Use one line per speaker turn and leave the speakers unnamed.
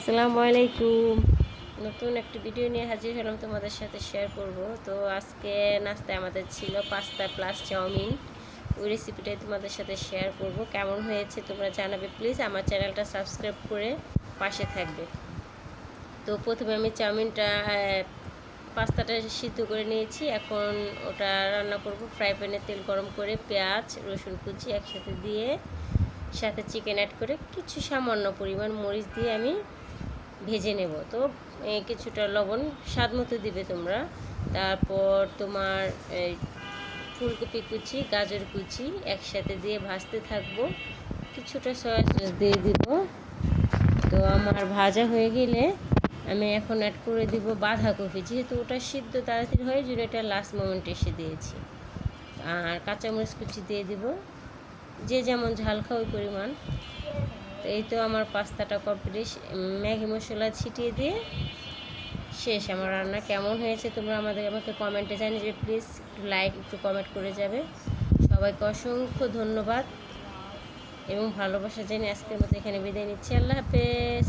আসসালামু আলাইকুম। নতুন একটা ভিডিও নিয়ে হাজির হলাম তোমাদের সাথে শেয়ার করব। তো আজকে নাস্তায় আমাদের ছিল পাস্তা প্লাস চাউমিন। ওই রেসিপিটাই তোমাদের সাথে শেয়ার করব। কেমন হয়েছে তোমরা জানাবে প্লিজ। আমার চ্যানেলটা সাবস্ক্রাইব করে পাশে থাকবে। তো প্রথমে আমি পাস্তাটা সিদ্ধ করে নিয়েছি। এখন ওটা রান্না করব। ফ্রাই প্যানে তেল গরম করে পেঁয়াজ রসুন কুচি একসাথে দিয়ে সাথে চিকেন অ্যাড করে কিছু সামান্য পরিমাণ মরিচ দিয়ে আমি ভেজে নেব। তো কিছুটা লবণ স্বাদ মতো দিবে তোমরা। তারপর তোমার ফুলকপি কুচি গাজর কুচি একসাথে দিয়ে ভাজতে থাকবো। কিছুটা সয়া সস দিয়ে দিব। তো আমার ভাজা হয়ে গেলে আমি এখন অ্যাড করে দিব বাঁধাকপি, যেহেতু ওটা সিদ্ধ তাড়াতাড়ি হয় জন্য এটা লাস্ট মোমেন্টে এসে দিয়েছি। আর কাঁচামরিচ কুচি দিয়ে দিব, যে যেমন ঝাল খাওয়ার পরিমাণ। তো এই তো আমার পাস্তাটা কমপ্লিট। ম্যাগি মশলা ছিটিয়ে দিয়ে শেষ আমার রান্না। কেমন হয়েছে তোমরা আমাকে কমেন্টে জানিয়ে প্লিজ। একটু লাইক একটু কমেন্ট করে যাবে। সবাইকে অসংখ্য ধন্যবাদ এবং ভালোবাসা জানিয়ে আজকের মতো এখানে বিদায় নিচ্ছি। আল্লাহ হাফেজ।